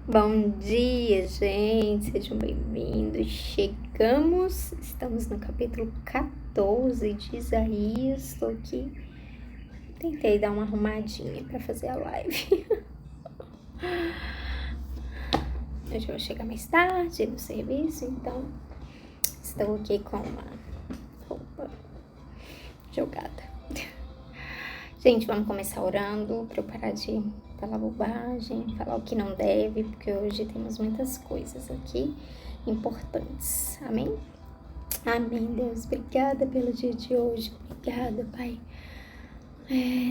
Bom dia, gente, sejam bem-vindos. Estamos no capítulo 14 de Isaías. Estou aqui, tentei dar uma arrumadinha para fazer a live. Hoje eu vou chegar mais tarde no serviço, então estou aqui com uma roupa jogada. Gente, vamos começar orando para eu parar de falar bobagem, falar o que não deve, porque hoje temos muitas coisas aqui importantes. Amém? Amém, Deus. Obrigada pelo dia de hoje. Obrigada, Pai.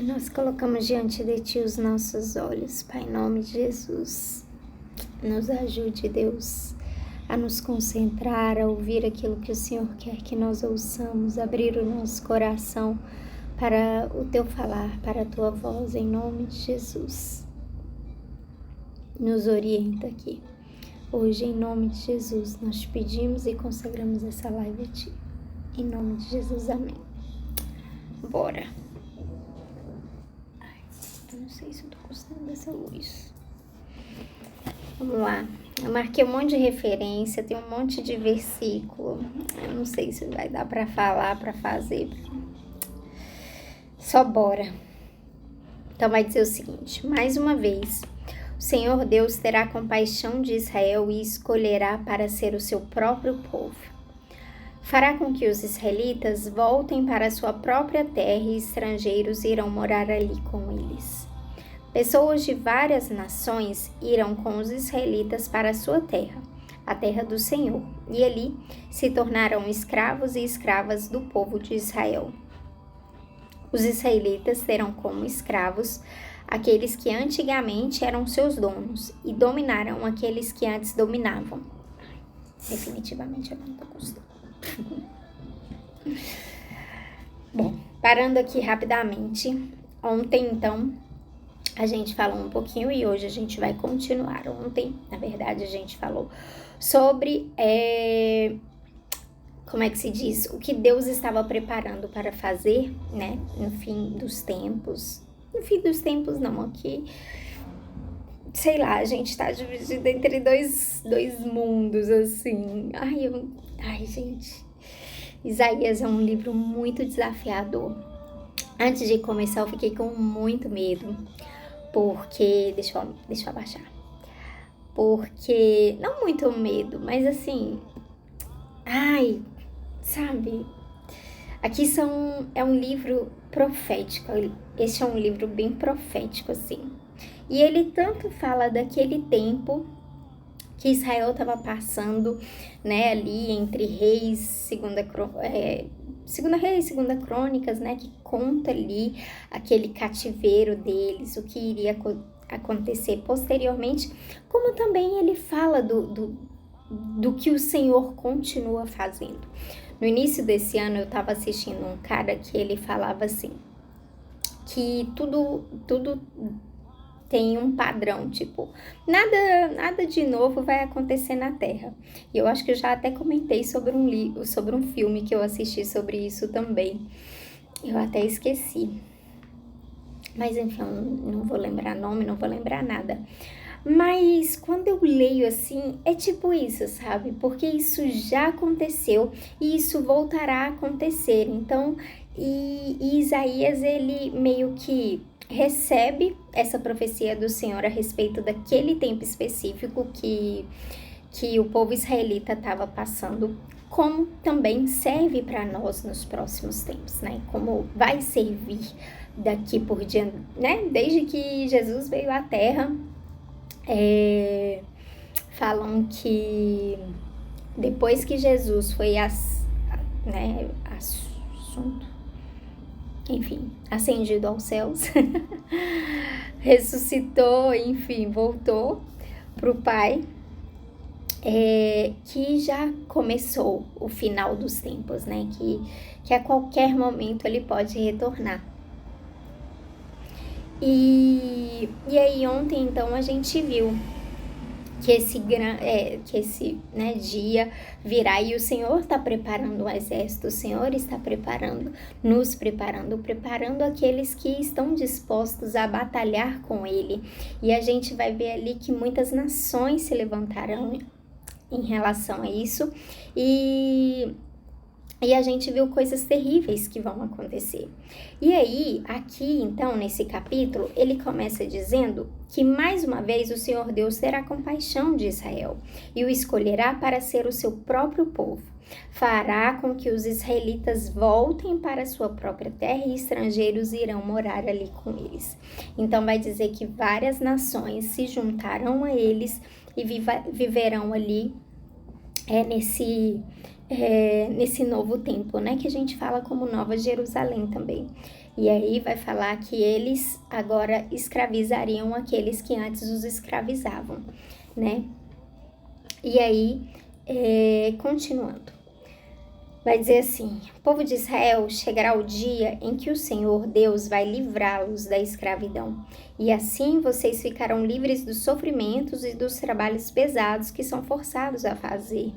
Nós colocamos diante de Ti os nossos olhos, Pai, em nome de Jesus. Nos ajude, Deus, a nos concentrar, a ouvir aquilo que o Senhor quer que nós ouçamos, abrir o nosso coração para o Teu falar, para a Tua voz, em nome de Jesus. Nos orienta aqui. Hoje, em nome de Jesus, nós te pedimos e consagramos essa live a Ti. Em nome de Jesus, amém. Bora. Eu não sei se eu tô gostando dessa luz. Vamos lá. Eu marquei um monte de referência, tem um monte de versículo. Eu não sei se vai dar para falar, para fazer. Só bora. Então vai dizer o seguinte: mais uma vez, o Senhor Deus terá compaixão de Israel e escolherá para ser o seu próprio povo. Fará com que os israelitas voltem para a sua própria terra e estrangeiros irão morar ali com eles. Pessoas de várias nações irão com os israelitas para a sua terra, a terra do Senhor, e ali se tornarão escravos e escravas do povo de Israel. Os israelitas terão como escravos aqueles que antigamente eram seus donos e dominarão aqueles que antes dominavam. Definitivamente eu não estou gostando. Bom, parando aqui rapidamente. Ontem, então, a gente falou um pouquinho e hoje a gente vai continuar. Ontem, na verdade, a gente falou sobre... como é que se diz? O que Deus estava preparando para fazer, né? No fim dos tempos. No fim dos tempos, não, aqui... Sei lá, a gente tá dividido entre dois mundos, assim. Ai, gente. Isaías é um livro muito desafiador. Antes de começar, eu fiquei com muito medo. Porque... Deixa eu abaixar. Porque... Não muito medo, mas assim... Ai... Sabe, aqui é um livro profético, este é um livro bem profético, assim. E ele tanto fala daquele tempo que Israel estava passando, né, ali entre Reis, Segunda Reis, Segunda Crônicas, né, que conta ali aquele cativeiro deles, o que iria acontecer posteriormente, como também ele fala do que o Senhor continua fazendo. No início desse ano eu estava assistindo um cara que ele falava assim, que tudo tem um padrão, tipo, nada de novo vai acontecer na Terra. E eu acho que eu já até comentei sobre um filme que eu assisti sobre isso também. Eu até esqueci. Mas enfim, eu não vou lembrar nome, não vou lembrar nada. Mas quando eu leio assim, é tipo isso, sabe? Porque isso já aconteceu e isso voltará a acontecer. Então, e Isaías, ele meio que recebe essa profecia do Senhor a respeito daquele tempo específico que o povo israelita estava passando, como também serve para nós nos próximos tempos, né? Como vai servir daqui por diante, né? Desde que Jesus veio à Terra, falam que depois que Jesus foi ascendido aos céus, ressuscitou, enfim, voltou para o Pai, que já começou o final dos tempos, né? Que a qualquer momento ele pode retornar. E aí ontem, então, a gente viu que esse né, dia virá, e o Senhor está preparando um exército, o Senhor está nos preparando aqueles que estão dispostos a batalhar com Ele. E a gente vai ver ali que muitas nações se levantarão em relação a isso, e a gente viu coisas terríveis que vão acontecer. E aí, aqui, então, nesse capítulo, ele começa dizendo que, mais uma vez, o Senhor Deus terá compaixão de Israel e o escolherá para ser o seu próprio povo. Fará com que os israelitas voltem para a sua própria terra e estrangeiros irão morar ali com eles. Então, vai dizer que várias nações se juntarão a eles e viverão ali nesse novo tempo, né, que a gente fala como Nova Jerusalém também. E aí vai falar que eles agora escravizariam aqueles que antes os escravizavam, né? E aí, continuando, vai dizer assim: o povo de Israel, chegará o dia em que o Senhor Deus vai livrá-los da escravidão, e assim vocês ficarão livres dos sofrimentos e dos trabalhos pesados que são forçados a fazer.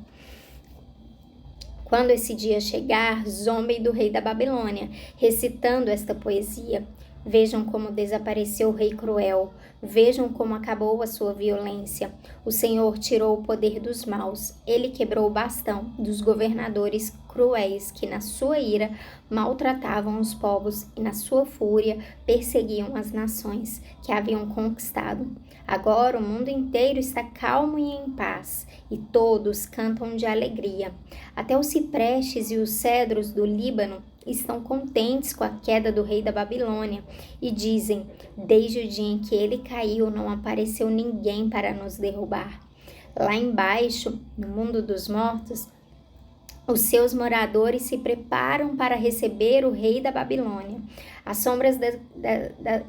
Quando esse dia chegar, zombem do rei da Babilônia, recitando esta poesia. Vejam como desapareceu o rei cruel. Vejam como acabou a sua violência. O Senhor tirou o poder dos maus. Ele quebrou o bastão dos governadores cruéis que, na sua ira, maltratavam os povos e, na sua fúria, perseguiam as nações que haviam conquistado. Agora o mundo inteiro está calmo e em paz, e todos cantam de alegria. Até os ciprestes e os cedros do Líbano estão contentes com a queda do rei da Babilônia e dizem: desde o dia em que ele caiu, não apareceu ninguém para nos derrubar. Lá embaixo, no mundo dos mortos, os seus moradores se preparam para receber o rei da Babilônia. As sombras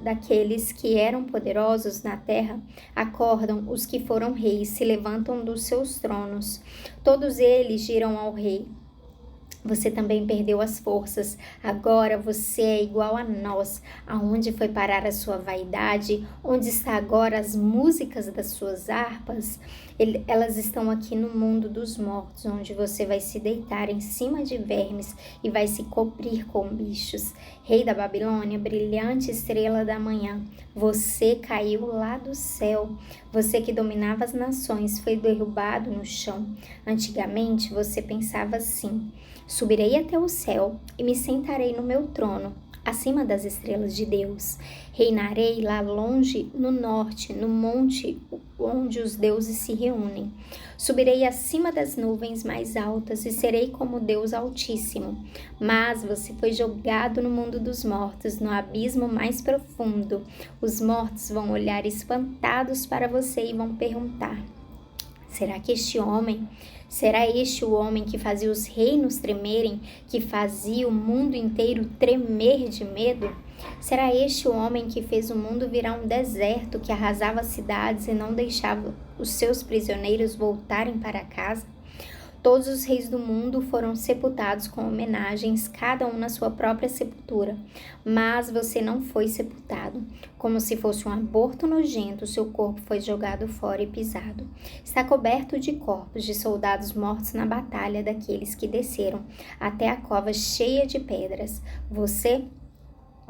daqueles que eram poderosos na terra acordam os que foram reis, se levantam dos seus tronos. Todos eles giram ao rei. Você também perdeu as forças, agora você é igual a nós. Aonde foi parar a sua vaidade? Onde está agora as músicas das suas harpas? Elas estão aqui no mundo dos mortos, onde você vai se deitar em cima de vermes e vai se cobrir com bichos. Rei da Babilônia, brilhante estrela da manhã, você caiu lá do céu. Você que dominava as nações foi derrubado no chão. Antigamente você pensava assim: subirei até o céu e me sentarei no meu trono, acima das estrelas de Deus. Reinarei lá longe, no norte, no monte onde os deuses se reúnem. Subirei acima das nuvens mais altas e serei como Deus Altíssimo. Mas você foi jogado no mundo dos mortos, no abismo mais profundo. Os mortos vão olhar espantados para você e vão perguntar: será este o homem que fazia os reinos tremerem, que fazia o mundo inteiro tremer de medo? Será este o homem que fez o mundo virar um deserto, que arrasava cidades e não deixava os seus prisioneiros voltarem para casa? Todos os reis do mundo foram sepultados com homenagens, cada um na sua própria sepultura. Mas você não foi sepultado. Como se fosse um aborto nojento, seu corpo foi jogado fora e pisado. Está coberto de corpos de soldados mortos na batalha, daqueles que desceram até a cova cheia de pedras. Você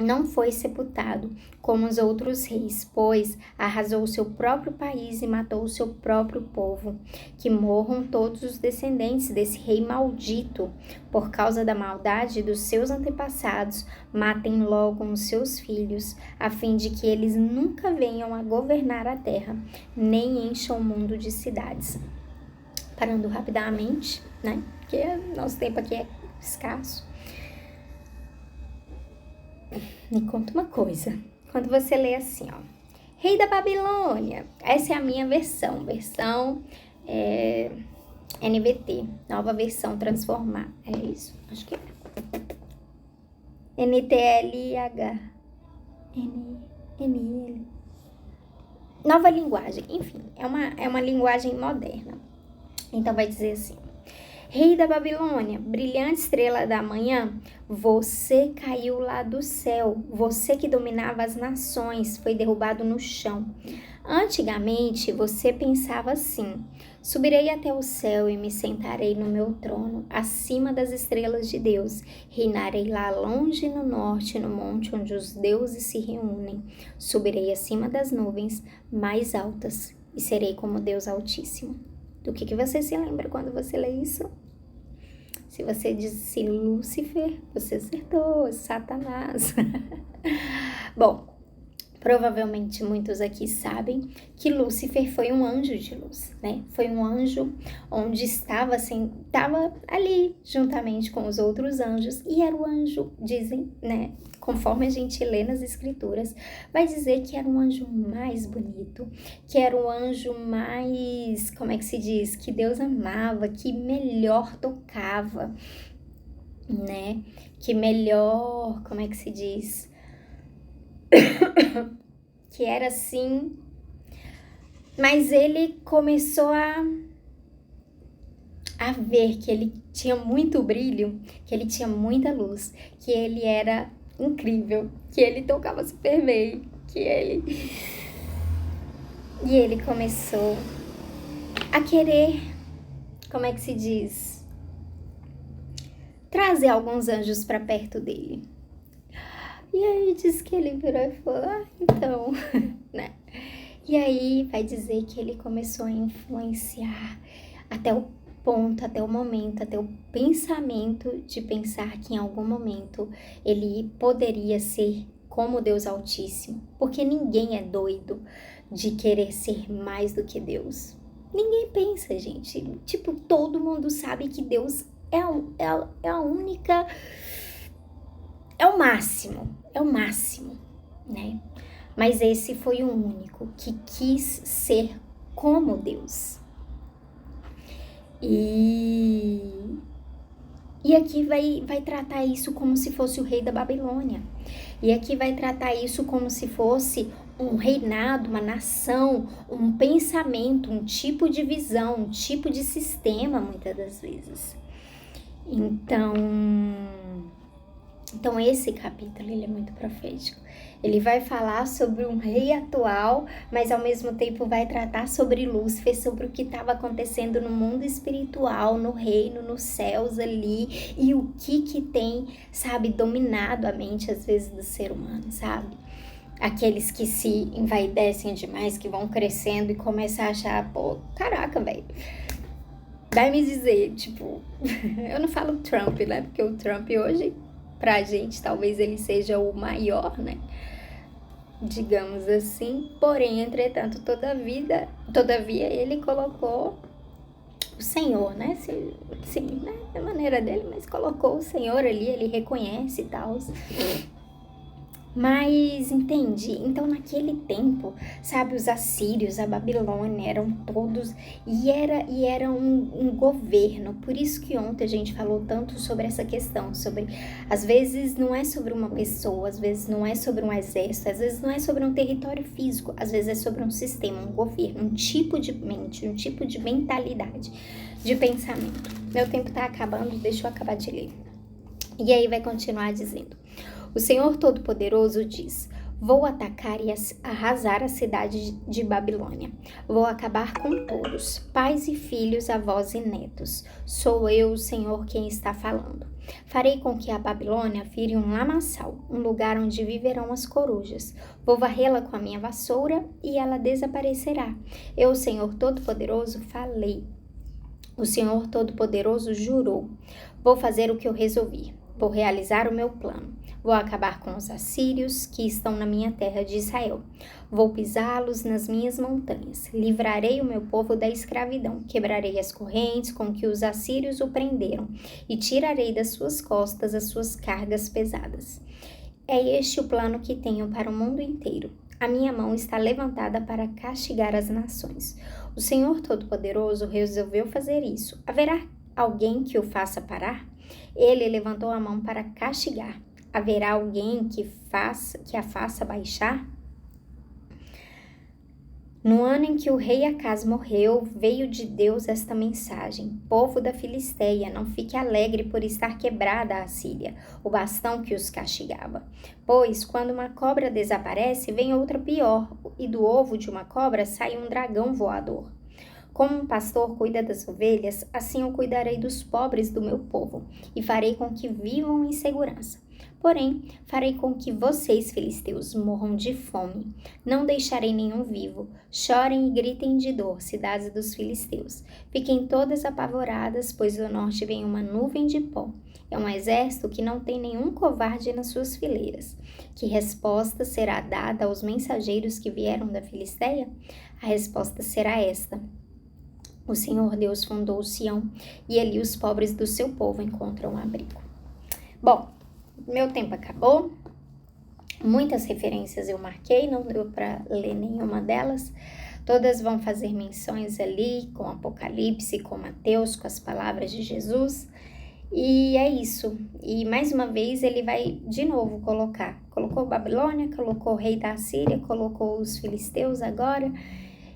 não foi sepultado como os outros reis, pois arrasou o seu próprio país e matou o seu próprio povo. Que morram todos os descendentes desse rei maldito. Por causa da maldade dos seus antepassados, matem logo os seus filhos, a fim de que eles nunca venham a governar a terra, nem encham o mundo de cidades. Parando rapidamente, né? Porque nosso tempo aqui é escasso. Me conta uma coisa, quando você lê assim, ó, Rei da Babilônia, essa é a minha versão NVT, nova versão transformada, é isso? Acho que é. NTLH, NL, nova linguagem, enfim, é uma linguagem moderna. Então vai dizer assim: Rei da Babilônia, brilhante estrela da manhã, você caiu lá do céu. Você que dominava as nações foi derrubado no chão. Antigamente você pensava assim: subirei até o céu e me sentarei no meu trono, acima das estrelas de Deus. Reinarei lá longe no norte, no monte onde os deuses se reúnem. Subirei acima das nuvens mais altas e serei como Deus Altíssimo. Do que você se lembra quando você lê isso? Se você disse Lúcifer, você acertou, Satanás. Bom, provavelmente muitos aqui sabem que Lúcifer foi um anjo de luz, né? Foi um anjo onde estava ali juntamente com os outros anjos, e era o anjo, dizem, né? Conforme a gente lê nas escrituras, vai dizer que era um anjo mais bonito, que era um anjo mais, como é que se diz? Que Deus amava, que melhor tocava, né? Que melhor, como é que se diz? Que era assim, mas ele começou a ver que ele tinha muito brilho, que ele tinha muita luz, que ele era incrível, que ele tocava super bem, E ele começou a querer, como é que se diz? Trazer alguns anjos para perto dele. E aí diz que ele virou e falou, então, né? E aí vai dizer que ele começou a influenciar até o ponto, até o momento, até o pensamento de pensar que em algum momento ele poderia ser como Deus Altíssimo. Porque ninguém é doido de querer ser mais do que Deus. Ninguém pensa, gente. Tipo, todo mundo sabe que Deus é a única... É o máximo, né? Mas esse foi o único que quis ser como Deus. E aqui vai tratar isso como se fosse o rei da Babilônia. E aqui vai tratar isso como se fosse um reinado, uma nação, um pensamento, um tipo de visão, um tipo de sistema, muitas das vezes. Então esse capítulo ele é muito profético. Ele vai falar sobre um rei atual, mas ao mesmo tempo vai tratar sobre Lúcifer, sobre o que estava acontecendo no mundo espiritual, no reino, nos céus ali, e o que tem, sabe, dominado a mente às vezes do ser humano, sabe? Aqueles que se envaidecem demais, que vão crescendo e começam a achar, pô, caraca, velho. Vai me dizer, tipo, eu não falo Trump, né? Porque o Trump hoje, pra gente, talvez ele seja o maior, né? Digamos assim. Porém, entretanto, todavia, ele colocou o Senhor, né? Sim, né? Da maneira dele, mas colocou o Senhor ali, ele reconhece e tal. Mas, entende? Então, naquele tempo, sabe, os assírios, a Babilônia, eram todos... E era um governo. Por isso que ontem a gente falou tanto sobre essa questão. Sobre, às vezes, não é sobre uma pessoa. Às vezes, não é sobre um exército. Às vezes, não é sobre um território físico. Às vezes, é sobre um sistema, um governo, um tipo de mente, um tipo de mentalidade, de pensamento. Meu tempo tá acabando, deixa eu acabar de ler. E aí vai continuar dizendo... O Senhor Todo-Poderoso diz, vou atacar e arrasar a cidade de Babilônia. Vou acabar com todos, pais e filhos, avós e netos. Sou eu, o Senhor, quem está falando. Farei com que a Babilônia vire um lamaçal, um lugar onde viverão as corujas. Vou varrê-la com a minha vassoura e ela desaparecerá. Eu, o Senhor Todo-Poderoso, falei. O Senhor Todo-Poderoso jurou. Vou fazer o que eu resolvi. Vou realizar o meu plano. Vou acabar com os assírios que estão na minha terra de Israel. Vou pisá-los nas minhas montanhas. Livrarei o meu povo da escravidão. Quebrarei as correntes com que os assírios o prenderam e tirarei das suas costas as suas cargas pesadas. É este o plano que tenho para o mundo inteiro. A minha mão está levantada para castigar as nações. O Senhor Todo-Poderoso resolveu fazer isso. Haverá alguém que o faça parar? Ele levantou a mão para castigar. Haverá alguém que a faça baixar? No ano em que o rei Acaz morreu, veio de Deus esta mensagem: povo da Filistéia, não fique alegre por estar quebrada a Assíria, o bastão que os castigava. Pois, quando uma cobra desaparece, vem outra pior, e do ovo de uma cobra sai um dragão voador. Como um pastor cuida das ovelhas, assim eu cuidarei dos pobres do meu povo, e farei com que vivam em segurança. Porém, farei com que vocês, filisteus, morram de fome. Não deixarei nenhum vivo. Chorem e gritem de dor, cidades dos filisteus. Fiquem todas apavoradas, pois do norte vem uma nuvem de pó. É um exército que não tem nenhum covarde nas suas fileiras. Que resposta será dada aos mensageiros que vieram da Filistéia? A resposta será esta: o Senhor Deus fundou Sião, e ali os pobres do seu povo encontram abrigo. Bom, meu tempo acabou. Muitas referências eu marquei, não deu para ler nenhuma delas. Todas vão fazer menções ali com Apocalipse, com Mateus, com as palavras de Jesus. E é isso. E mais uma vez ele vai de novo colocou Babilônia, colocou o rei da Assíria, colocou os filisteus agora.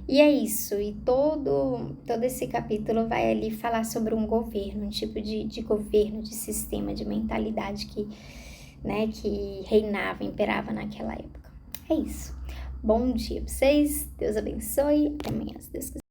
E é isso, e todo esse capítulo vai ali falar sobre um governo, um tipo de governo, de sistema, de mentalidade que reinava, imperava naquela época. É isso. Bom dia pra vocês, Deus abençoe, até amanhã, se Deus quiser.